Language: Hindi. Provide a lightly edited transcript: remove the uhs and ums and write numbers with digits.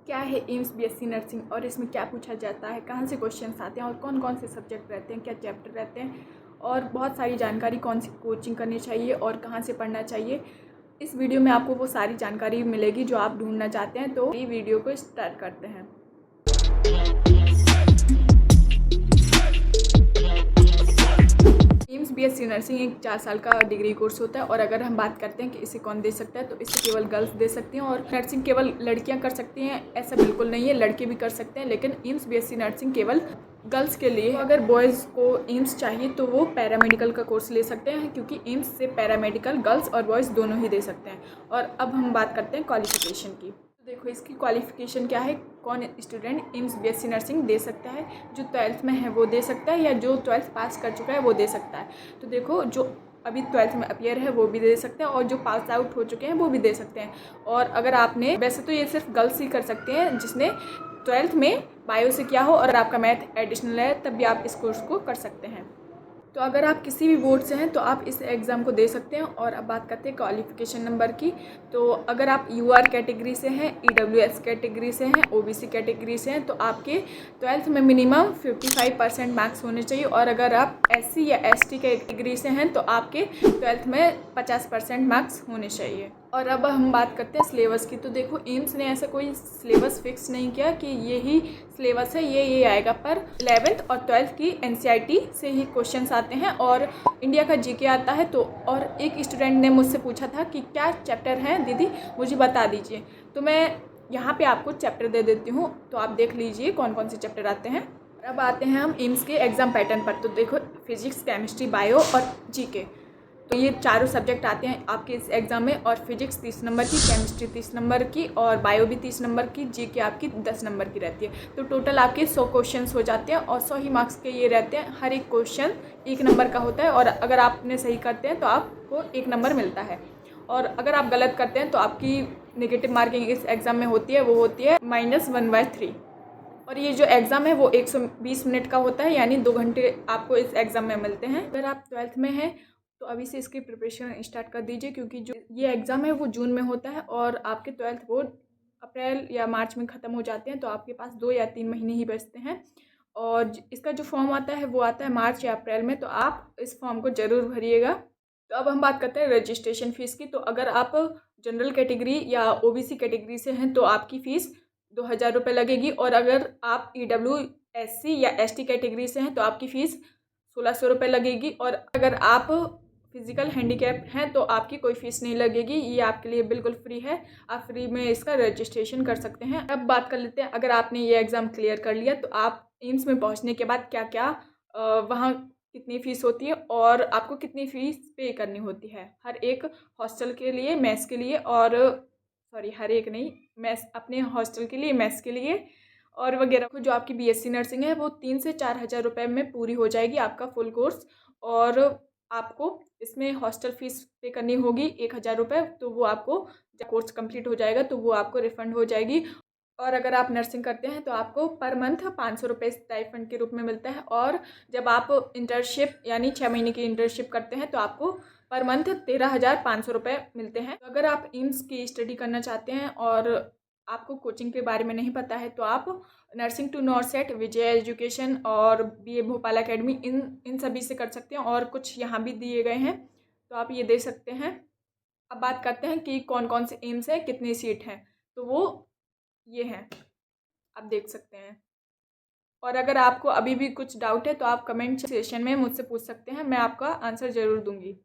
क्या है एम्स बीएससी नर्सिंग और इसमें क्या पूछा जाता है, कहाँ से क्वेश्चंस आते हैं और कौन कौन से सब्जेक्ट रहते हैं, क्या चैप्टर रहते हैं और बहुत सारी जानकारी, कौन सी कोचिंग करनी चाहिए और कहाँ से पढ़ना चाहिए। इस वीडियो में आपको वो सारी जानकारी मिलेगी जो आप ढूंढना चाहते हैं। तो ये वीडियो को स्टार्ट करते हैं। एम्स बीएससी नर्सिंग एक 4 साल का डिग्री कोर्स होता है और अगर हम बात करते हैं कि इसे कौन दे सकता है तो इसे केवल गर्ल्स दे सकती हैं। और नर्सिंग केवल लड़कियां कर सकती हैं ऐसा बिल्कुल नहीं है, लड़के भी कर सकते हैं, लेकिन एम्स बीएससी नर्सिंग केवल गर्ल्स के लिए। तो अगर बॉयज़ को एम्स चाहिए तो वो पैरामेडिकल का कोर्स ले सकते हैं, क्योंकि एम्स से पैरामेडिकल गर्ल्स और बॉयज़ दोनों ही दे सकते हैं। और अब हम बात करते हैं क्वालिफिकेशन की। तो देखो इसकी क्वालिफिकेशन क्या है, कौन स्टूडेंट एम्स बीएससी नर्सिंग दे सकता है। जो 12th में है वो दे सकता है, या जो 12th पास कर चुका है वो दे सकता है। तो देखो जो अभी 12th में अपियर है वो भी दे सकते हैं और जो पास आउट हो चुके हैं वो भी दे सकते हैं। और अगर आपने, वैसे तो ये सिर्फ गर्ल्स ही कर सकते हैं जिसने 12th में बायो से किया हो और आपका मैथ एडिशनल है, तब भी आप इस कोर्स को कर सकते हैं। तो अगर आप किसी भी बोर्ड से हैं तो आप इस एग्ज़ाम को दे सकते हैं। और अब बात करते हैं क्वालिफ़िकेशन नंबर की। तो अगर आप यूआर कैटेगरी से हैं, ईडब्ल्यूएस कैटेगरी से हैं, ओबीसी कैटेगरी से हैं तो आपके 12th में मिनिमम 55% मार्क्स होने चाहिए। और अगर आप एससी या एसटी कैटेगरी से हैं तो आपके 12th में 50% मार्क्स होने चाहिए। और अब हम बात करते हैं सिलेबस की। तो देखो एम्स ने ऐसा कोई सिलेबस फिक्स नहीं किया कि यही सिलेबस है, ये आएगा, पर 11th और 12th की एनसीईआरटी से ही क्वेश्चंस आते हैं और इंडिया का जीके आता है। तो और एक स्टूडेंट ने मुझसे पूछा था कि क्या चैप्टर हैं दीदी, मुझे बता दीजिए। तो मैं यहाँ पे आपको चैप्टर दे देती हूँ, तो आप देख लीजिए कौन कौन से चैप्टर आते हैं। अब आते हैं हम एम्स के एग्ज़ाम पैटर्न पर। तो देखो फिजिक्स, केमिस्ट्री, बायो और जीके, तो ये चारों सब्जेक्ट आते हैं आपके इस एग्ज़ाम में। और फिजिक्स 30 नंबर की, केमिस्ट्री 30 नंबर की और बायो भी 30 नंबर की, जीके आपकी 10 नंबर की रहती है। तो टोटल आपके 100 क्वेश्चंस हो जाते हैं और 100 ही मार्क्स के ये रहते हैं। हर एक क्वेश्चन 1 नंबर का होता है और अगर आपने सही करते हैं तो आपको 1 नंबर मिलता है। और अगर आप गलत करते हैं तो आपकी नेगेटिव मार्किंग इस एग्ज़ाम में होती है, वो होती है -1/3। और ये जो एग्ज़ाम है वो 120 मिनट का होता है, यानी 2 घंटे आपको इस एग्ज़ाम में मिलते हैं। अगर आप 12th में हैं तो अभी से इसकी प्रिपरेशन स्टार्ट कर दीजिए, क्योंकि जो ये एग्ज़ाम है वो जून में होता है और आपके 12th बोर्ड अप्रैल या मार्च में ख़त्म हो जाते हैं। तो आपके पास 2 या 3 महीने ही बचते हैं। और इसका जो फॉर्म आता है वो आता है मार्च या अप्रैल में, तो आप इस फॉर्म को ज़रूर भरिएगा। तो अब हम बात करते हैं रजिस्ट्रेशन फ़ीस की। तो अगर आप जनरल कैटेगरी या ओबीसी कैटेगरी से हैं तो आपकी फ़ीस 2000 रुपये लगेगी। और अगर आप ईडब्ल्यूएससी या एसटी कैटेगरी से हैं तो आपकी फ़ीस 1600 रुपये लगेगी। और अगर आप फिज़िकल हैंडीकैप हैं तो आपकी कोई फ़ीस नहीं लगेगी, ये आपके लिए बिल्कुल फ्री है। आप फ्री में इसका रजिस्ट्रेशन कर सकते हैं। अब बात कर लेते हैं, अगर आपने ये एग्ज़ाम क्लियर कर लिया तो आप एम्स में पहुंचने के बाद क्या क्या वहाँ कितनी फ़ीस होती है और आपको कितनी फ़ीस पे करनी होती है हर एक हॉस्टल के लिए, मेस के लिए, और सॉरी हर एक नहीं, मेस अपने हॉस्टल के लिए, मेस के लिए और वगैरह। जो आपकी बीएससी नर्सिंग है वो 3 से 4000 रुपये में पूरी हो जाएगी आपका फुल कोर्स। और आपको इसमें हॉस्टल फ़ीस पे करनी होगी 1000 रुपये, तो वो आपको जब कोर्स कंप्लीट हो जाएगा तो वो आपको रिफ़ंड हो जाएगी। और अगर आप नर्सिंग करते हैं तो आपको पर मंथ 500 रुपये स्टाइपेंड के रूप में मिलता है। और जब आप इंटर्नशिप यानी 6 महीने की इंटर्नशिप करते हैं तो आपको पर मंथ 13,500 रुपये मिलते हैं। तो अगर आप एम्स की स्टडी करना चाहते हैं और आपको कोचिंग के बारे में नहीं पता है तो आप nursing to NORCET, Vijay education और बीए भोपाल एकेडमी, इन सभी से कर सकते हैं। और कुछ यहाँ भी दिए गए हैं तो आप ये दे सकते हैं। अब बात करते हैं कि कौन कौन से एम्स हैं, कितनी सीट हैं। तो वो ये हैं, आप देख सकते हैं। और अगर आपको अभी भी कुछ डाउट है तो आप कमेंट सेशन में मुझसे पूछ सकते हैं, मैं आपका आंसर ज़रूर दूंगी।